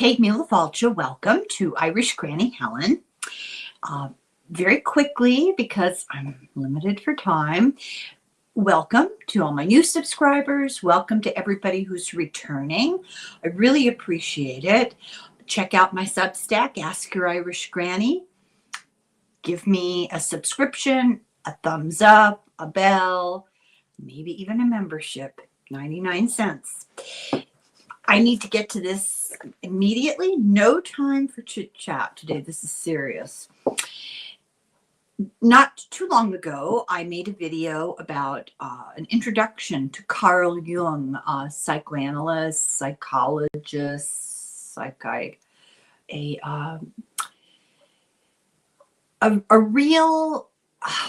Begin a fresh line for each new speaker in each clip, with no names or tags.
Kate Mulafalcha, welcome to Irish Granny Helen. Very quickly, because I'm limited for time, welcome to all my new subscribers. Welcome to everybody who's returning. I really appreciate it. Check out my Substack, Ask Your Irish Granny. Give me a subscription, a thumbs up, a bell, maybe even a membership, 99 cents. I need to get to this immediately. No time for chit chat today. This is serious. Not too long ago, I made a video about an introduction to Carl Jung, a psychoanalyst, psychologist, a real,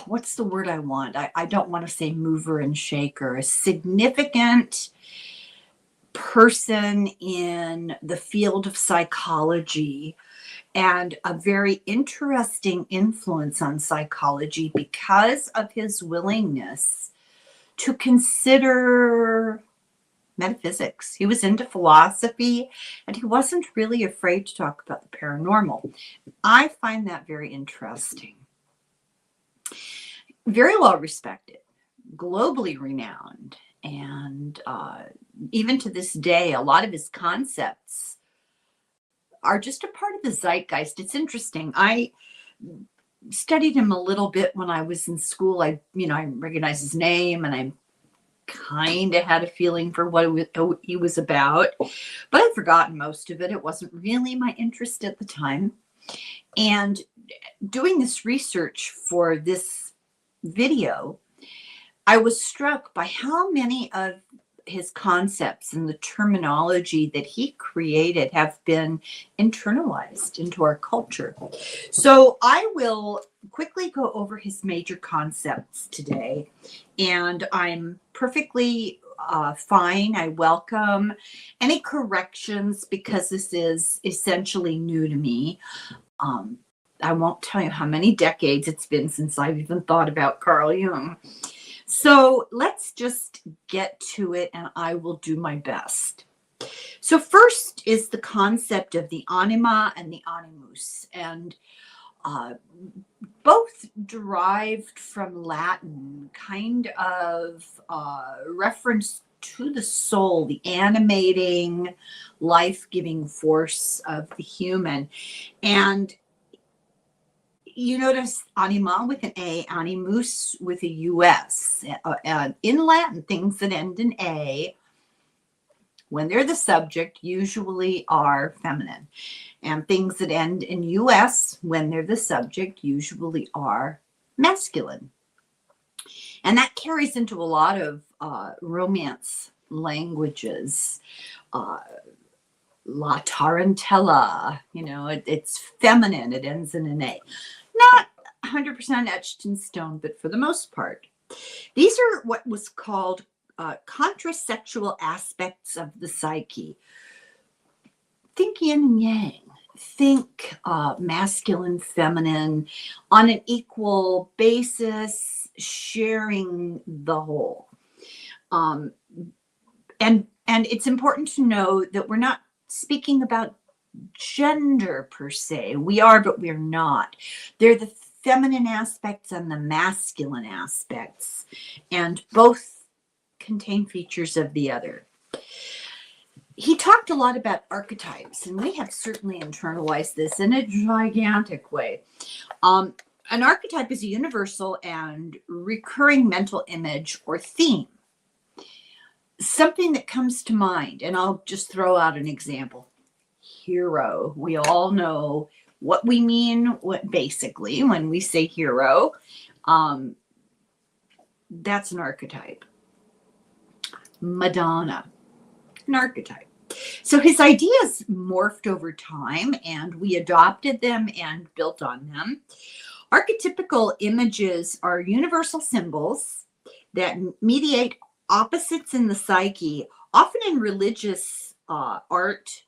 what's the word I want? I don't want to say mover and shaker, a significant person in the field of psychology and a very interesting influence on psychology because of his willingness to consider metaphysics. He was into philosophy and he wasn't really afraid to talk about the paranormal. I find that very interesting. Very well respected, globally renowned, and even to this day, a lot of his concepts are just a part of the zeitgeist. It's interesting. I studied him a little bit when I was in school. I recognized his name and I kind of had a feeling for what he was about, but I've forgotten most of it. It wasn't really my interest at the time. And doing this research for this video, I was struck by how many of his concepts and the terminology that he created have been internalized into our culture. So I will quickly go over his major concepts today, and I'm perfectly fine. I welcome any corrections because this is essentially new to me. I won't tell you how many decades it's been since I've even thought about Carl Jung. So let's just get to it and I will do my best. So first is the concept of the anima and the animus, and both derived from Latin, kind of reference to the soul, the animating, life-giving force of the human. And you notice anima with an A, animus with a US. In Latin, things that end in A, when they're the subject, usually are feminine. And things that end in US, when they're the subject, usually are masculine. And that carries into a lot of Romance languages. La Tarantella, it's feminine, it ends in an A. Not 100% etched in stone, but for the most part. These are what was called contrasexual aspects of the psyche. Think yin and yang. Think masculine, feminine, on an equal basis, sharing the whole. And it's important to know that we're not speaking about gender per se. We are, but we're not. They're the feminine aspects and the masculine aspects, and both contain features of the other. He talked a lot about archetypes, and we have certainly internalized this in a gigantic way. An archetype is a universal and recurring mental image or theme. Something that comes to mind, and I'll just throw out an example. Hero. We all know what we mean, basically, when we say hero. That's an archetype. Madonna, an archetype. So his ideas morphed over time, and we adopted them and built on them. Archetypical images are universal symbols that mediate opposites in the psyche, often in religious art,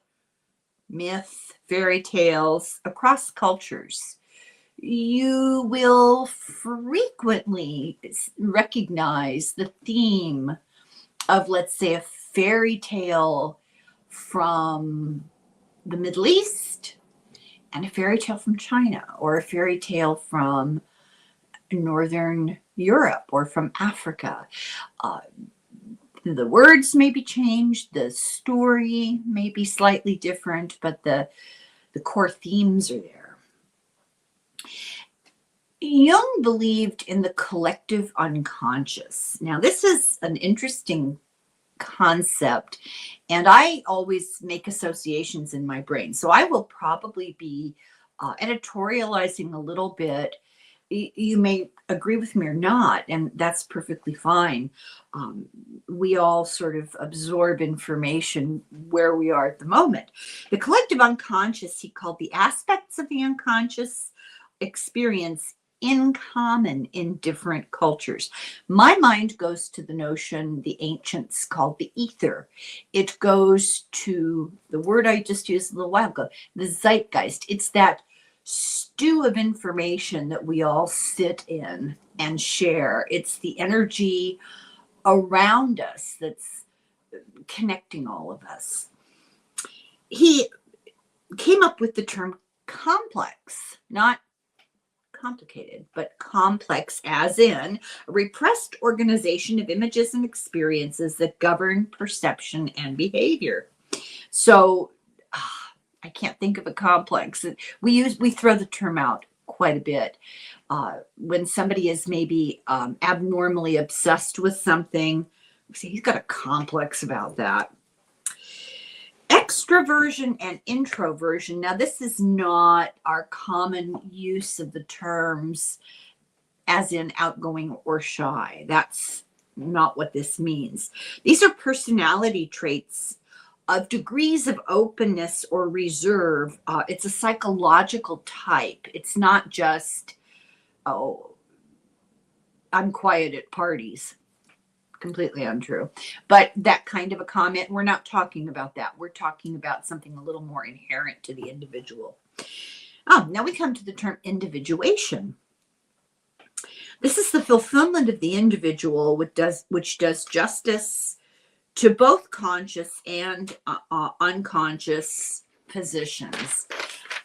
myth, fairy tales, across cultures. You will frequently recognize the theme of, let's say, a fairy tale from the Middle East and a fairy tale from China, or a fairy tale from Northern Europe or from Africa. Uh, the words may be changed, the story may be slightly different, but the core themes are there. Jung believed in the collective unconscious. Now, this is an interesting concept, and I always make associations in my brain. So I will probably be editorializing a little bit. You may agree with me or not, and that's perfectly fine. We all sort of absorb information where we are at the moment. The collective unconscious, he called the aspects of the unconscious experience in common in different cultures. My mind goes to the notion the ancients called the ether. It goes to the word I just used a little while ago, the zeitgeist. It's that stew of information that we all sit in and share. It's the energy around us that's connecting all of us. He came up with the term complex, not complicated, but complex, as in a repressed organization of images and experiences that govern perception and behavior. So I can't think of a complex. We throw the term out quite a bit. When somebody is maybe abnormally obsessed with something, we say he's got a complex about that. Extroversion and introversion. Now, this is not our common use of the terms as in outgoing or shy. That's not what this means. These are personality traits of degrees of openness or reserve. It's a psychological type. It's not just, oh, I'm quiet at parties. Completely untrue. But that kind of a comment, we're not talking about that. We're talking about something a little more inherent to the individual. Now we come to the term individuation. This is the fulfillment of the individual, which does justice to both conscious and unconscious positions.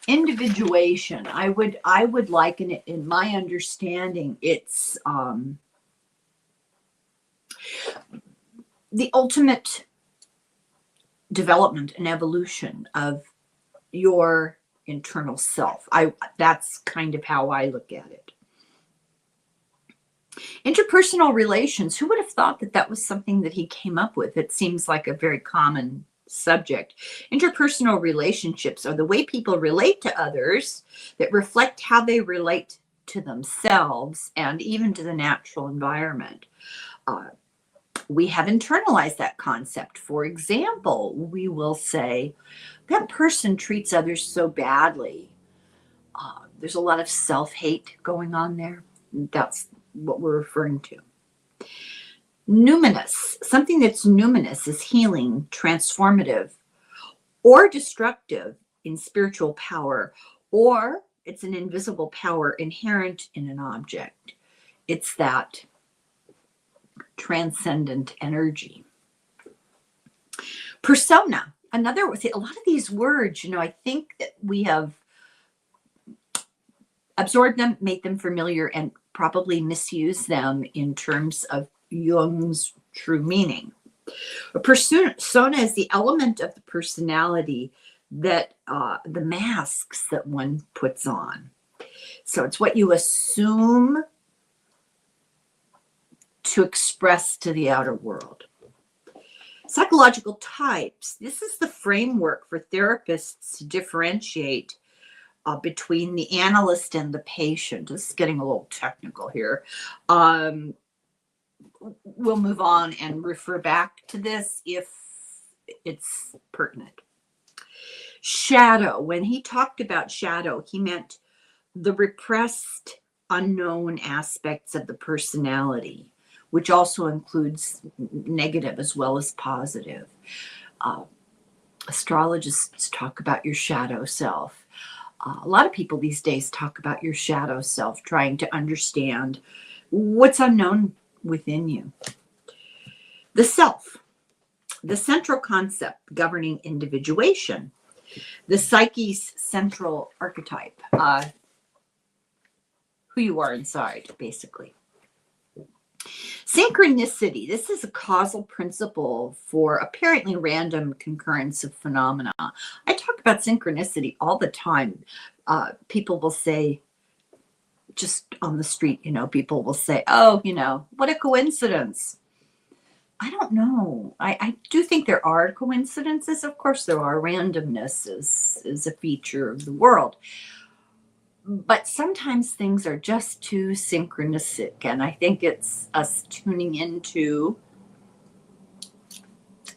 Individuation, I would liken it, in my understanding, it's the ultimate development and evolution of your internal self. That's kind of how I look at it. Interpersonal relations, who would have thought that that was something that he came up with? It seems like a very common subject. Interpersonal relationships are the way people relate to others that reflect how they relate to themselves and even to the natural environment. We have internalized that concept. For example, we will say, that person treats others so badly. There's a lot of self-hate going on there. That's what we're referring to. Numinous. Something that's numinous is healing, transformative, or destructive in spiritual power, or it's an invisible power inherent in an object. It's that transcendent energy. Persona. A lot of these words, I think that we have absorbed them, made them familiar, and probably misuse them in terms of Jung's true meaning. A persona is the element of the personality that the masks that one puts on. So it's what you assume to express to the outer world. Psychological types. This is the framework for therapists to differentiate between the analyst and the patient. This is getting a little technical here. We'll move on and refer back to this if it's pertinent. Shadow. When he talked about shadow, he meant the repressed, unknown aspects of the personality, which also includes negative as well as positive. Astrologists talk about your shadow self. A lot of people these days talk about your shadow self, trying to understand what's unknown within you. The self, the central concept governing individuation. The psyche's central archetype, who you are inside, basically. Synchronicity. This is a causal principle for apparently random concurrence of phenomena. I talk about synchronicity all the time. People will say, just on the street, people will say, oh, what a coincidence. I don't know. I do think there are coincidences. Of course, there are. Randomness is a feature of the world. But sometimes things are just too synchronistic. And I think it's us tuning into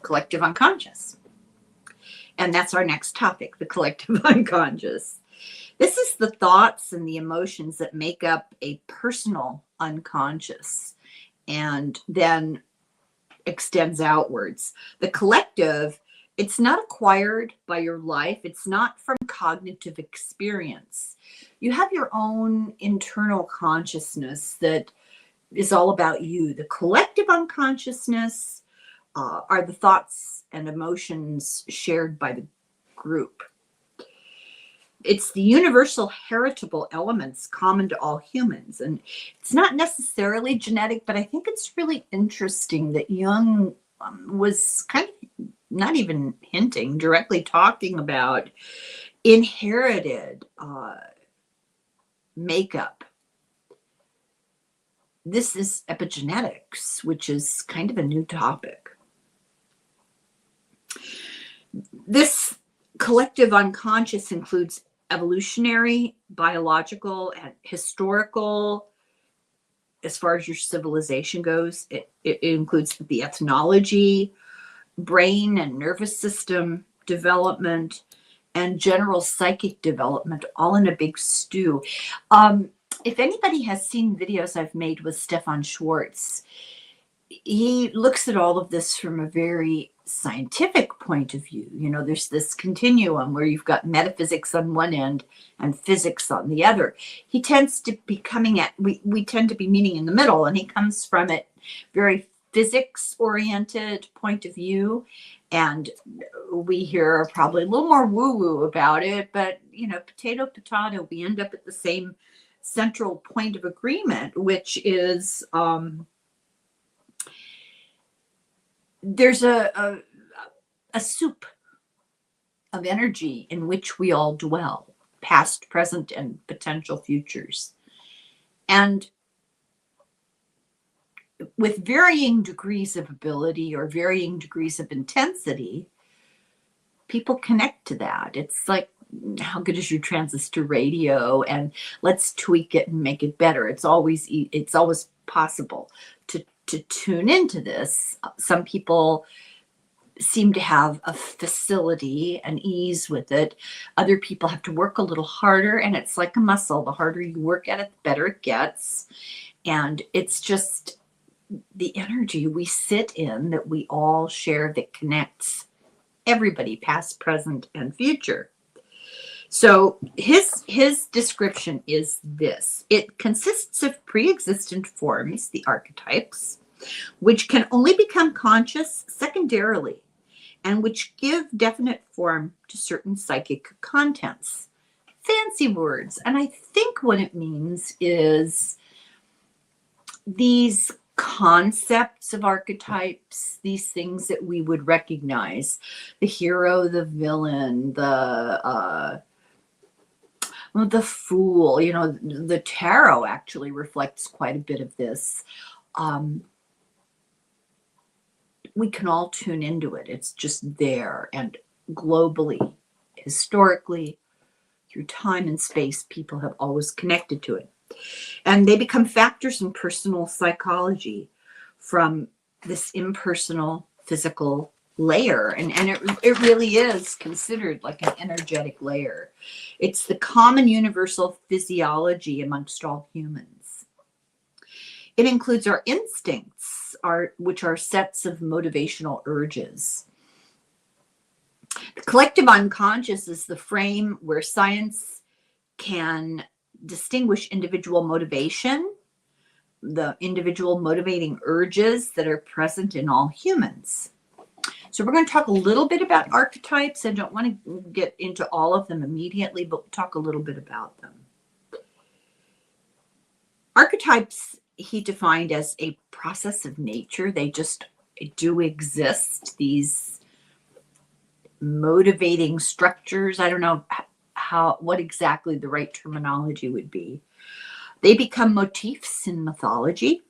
collective unconscious. And that's our next topic, the collective unconscious. This is the thoughts and the emotions that make up a personal unconscious and then extends outwards. The collective, it's not acquired by your life. It's not from cognitive experience. You have your own internal consciousness that is all about you. The collective unconsciousness are the thoughts and emotions shared by the group. It's the universal heritable elements common to all humans. And it's not necessarily genetic, but I think it's really interesting that Jung was kind of not even hinting, directly talking about inherited makeup. This is epigenetics, which is kind of a new topic. This collective unconscious includes evolutionary, biological, and historical. As far as your civilization goes, it includes the ethnology, brain and nervous system development, and general psychic development, all in a big stew. If anybody has seen videos I've made with Stefan Schwartz, he looks at all of this from a very scientific point of view. There's this continuum where you've got metaphysics on one end and physics on the other. He tends to be coming at, we tend to be meeting in the middle, and he comes from it very physics oriented point of view. And we hear probably a little more woo-woo about it, but potato, potato, we end up at the same central point of agreement, which is there's a soup of energy in which we all dwell, past, present, and potential futures. And with varying degrees of ability or varying degrees of intensity, people connect to that. It's like, how good is your transistor radio? And let's tweak it and make it better. It's always possible to tune into this. Some people seem to have a facility and ease with it. Other people have to work a little harder, and it's like a muscle. The harder you work at it, the better it gets. And it's just the energy we sit in that we all share that connects everybody, past, present, and future. So his description is this. It consists of pre-existent forms, the archetypes, which can only become conscious secondarily, and which give definite form to certain psychic contents. Fancy words. And I think what it means is these concepts of archetypes, these things that we would recognize, the hero, the villain, the fool, the tarot actually reflects quite a bit of this. We can all tune into it. It's just there. And globally, historically, through time and space, people have always connected to it. And they become factors in personal psychology from this impersonal physical layer. And it really is considered like an energetic layer. It's the common universal physiology amongst all humans. It includes our instincts, which are sets of motivational urges. The collective unconscious is the frame where science can distinguish individual motivation, the individual motivating urges that are present in all humans. So we're going to talk a little bit about archetypes. I don't want to get into all of them immediately, but we'll talk a little bit about them. Archetypes he defined as a process of nature. They just do exist. These motivating structures. I don't know what exactly the right terminology would be. They become motifs in mythology,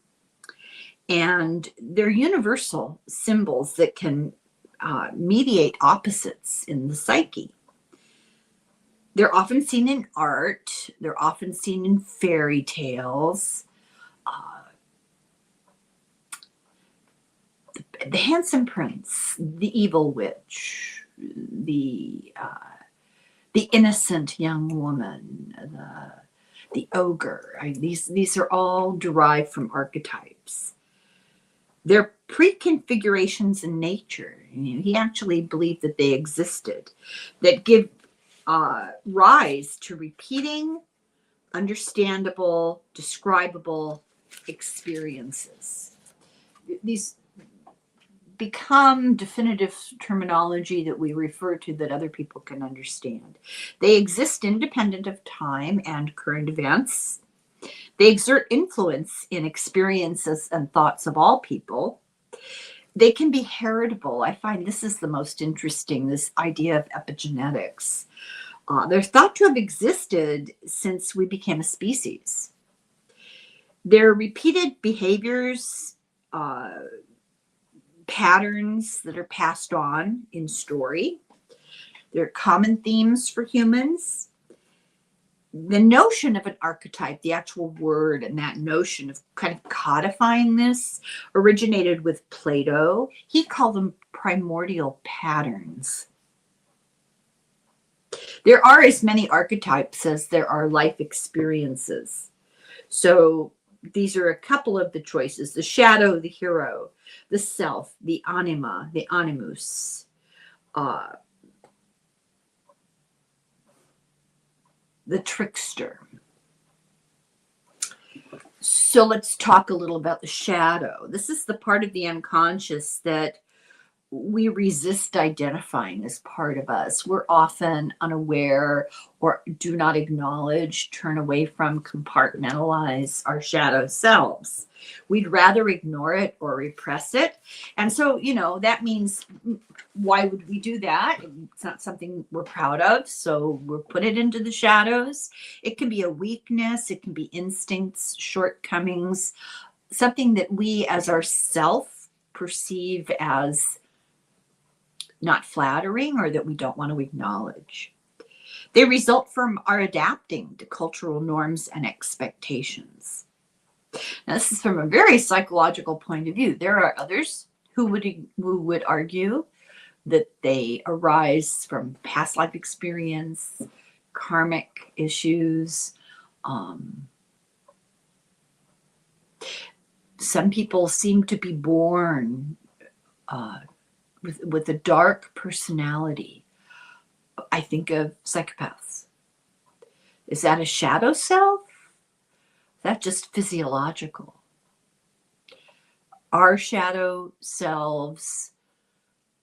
and they're universal symbols that can mediate opposites in the psyche. They're often seen in art. They're often seen in fairy tales. The handsome prince, the evil witch, the innocent young woman, the ogre. These are all derived from archetypes. They're pre-configurations in nature. He actually believed that they existed, that give rise to repeating, understandable, describable experiences. These become definitive terminology that we refer to that other people can understand. They exist independent of time and current events. They exert influence in experiences and thoughts of all people. They can be heritable. I find this is the most interesting, this idea of epigenetics. They're thought to have existed since we became a species. They're repeated behaviors, patterns that are passed on in story. They're common themes for humans. The notion of an archetype, the actual word and that notion of kind of codifying this, originated with Plato. He called them primordial patterns. There are as many archetypes as there are life experiences. So these are a couple of the choices: the shadow, the hero, the self, the anima, the animus, the trickster. So let's talk a little about the shadow. This is the part of the unconscious that we resist identifying as part of us. We're often unaware or do not acknowledge, turn away from, compartmentalize our shadow selves. We'd rather ignore it or repress it. And so, that means, why would we do that? It's not something we're proud of, so we'll put it into the shadows. It can be a weakness. It can be instincts, shortcomings, something that we as ourself perceive as not flattering or that we don't want to acknowledge. They result from our adapting to cultural norms and expectations. Now, this is from a very psychological point of view. There are others who would argue that they arise from past life experience, karmic issues. Some people seem to be born with a dark personality. I think of psychopaths. Is that a shadow self? That's just physiological. Are shadow selves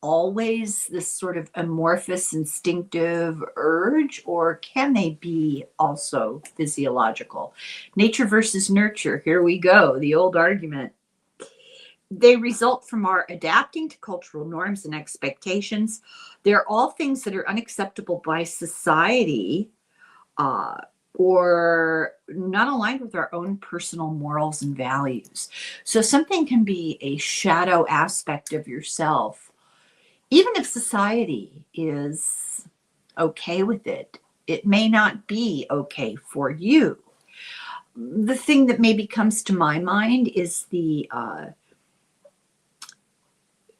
always this sort of amorphous, instinctive urge, or can they be also physiological? Nature versus nurture. Here we go, the old argument. They result from our adapting to cultural norms and expectations. They're all things that are unacceptable by society, or not aligned with our own personal morals and values. So something can be a shadow aspect of yourself. Even if society is okay with it, it may not be okay for you. The thing that maybe comes to my mind is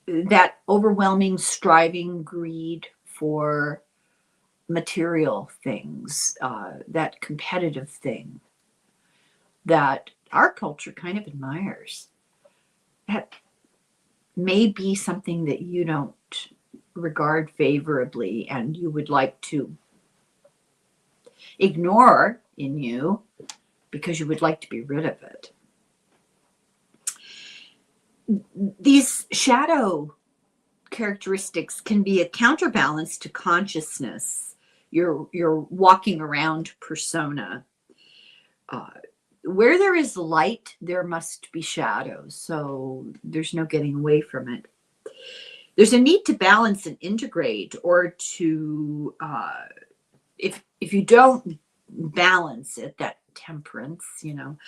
that overwhelming striving, greed for material things, that competitive thing that our culture kind of admires. That may be something that you don't regard favorably and you would like to ignore in you because you would like to be rid of it. These shadow characteristics can be a counterbalance to consciousness, your walking around persona. Where there is light, there must be shadows. So there's no getting away from it. There's a need to balance and integrate, or to, if you don't balance it, that temperance, you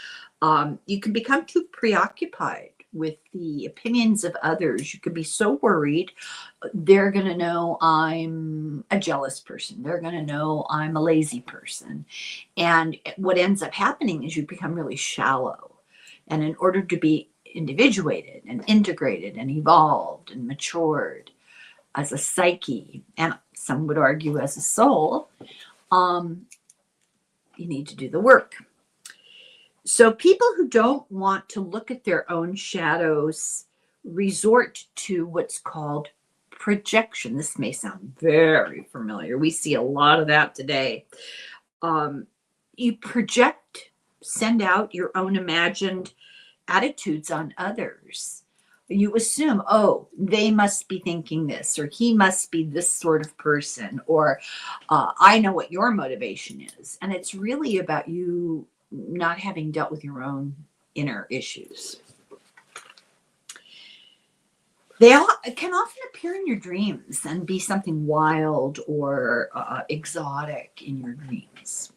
can become too preoccupied with the opinions of others. You could be so worried they're going to know I'm a jealous person. They're going to know I'm a lazy person. And what ends up happening is you become really shallow. And in order to be individuated and integrated and evolved and matured as a psyche, and some would argue as a soul, you need to do the work. So people who don't want to look at their own shadows resort to what's called projection. This may sound very familiar. We see a lot of that today. You project, send out your own imagined attitudes on others. You assume, oh, they must be thinking this, or he must be this sort of person, or I know what your motivation is. And it's really about you not having dealt with your own inner issues. They can often appear in your dreams and be something wild or exotic in your dreams.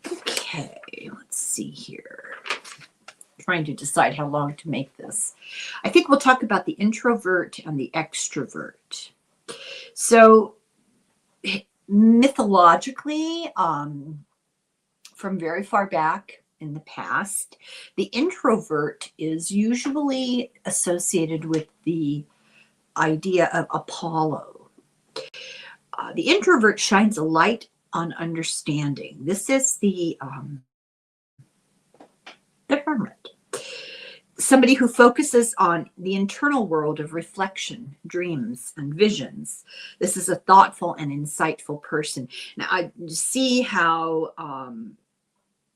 Okay, let's see here. Trying to decide how long to make this. I think we'll talk about the introvert and the extrovert. So mythologically, from very far back in the past, the introvert is usually associated with the idea of Apollo. The introvert shines a light on understanding. This is the hermit. Somebody who focuses on the internal world of reflection, dreams, and visions. This is a thoughtful and insightful person. Now, I see how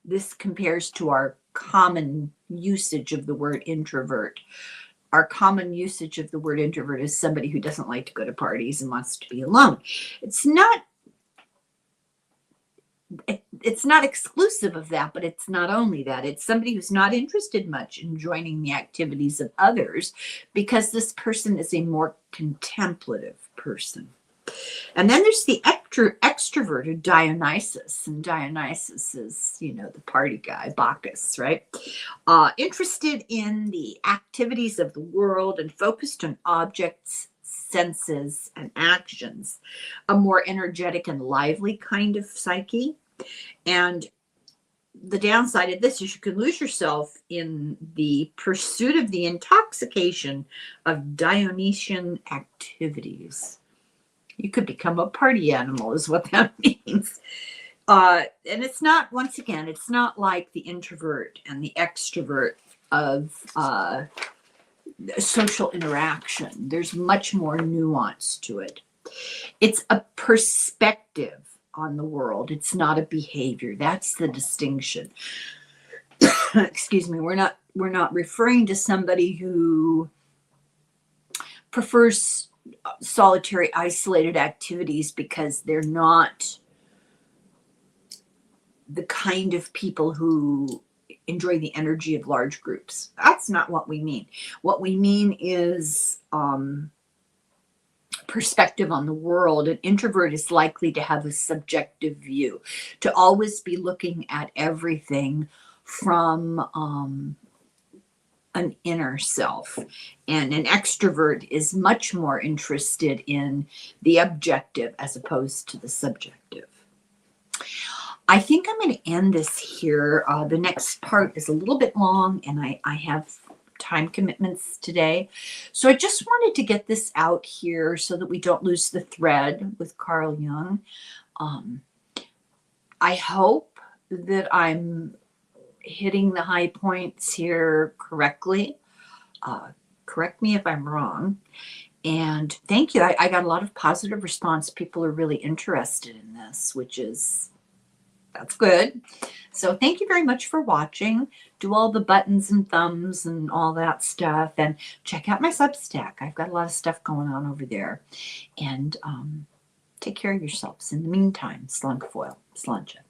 this compares to our common usage of the word introvert. Our common usage of the word introvert is somebody who doesn't like to go to parties and wants to be alone. It's not exclusive of that, but it's not only that. It's somebody who's not interested much in joining the activities of others, because this person is a more contemplative person. And then there's the extroverted Dionysus, and Dionysus is, the party guy, Bacchus, right? Interested in the activities of the world and focused on objects, senses, and actions. A more energetic and lively kind of psyche. And the downside of this is you can lose yourself in the pursuit of the intoxication of Dionysian activities. You could become a party animal is what that means. And it's not, once again, it's not like the introvert and the extrovert of social interaction. There's much more nuance to it. It's a perspective on the world. It's not a behavior. That's the distinction. Excuse me. We're not referring to somebody who prefers solitary, isolated activities because they're not the kind of people who enjoy the energy of large groups. That's not what we mean. What we mean is perspective on the world. An introvert is likely to have a subjective view, to always be looking at everything from an inner self. And an extrovert is much more interested in the objective as opposed to the subjective. I think I'm going to end this here. The next part is a little bit long, and I have time commitments today. So I just wanted to get this out here so that we don't lose the thread with Carl Jung. I hope that I'm hitting the high points here correctly. Correct me if I'm wrong. And thank you. I got a lot of positive response. People are really interested in this, which is That's good. So thank you very much for watching. Do all the buttons and thumbs and all that stuff. And check out my Substack. I've got a lot of stuff going on over there. And take care of yourselves. In the meantime, slunk foil, slunch it.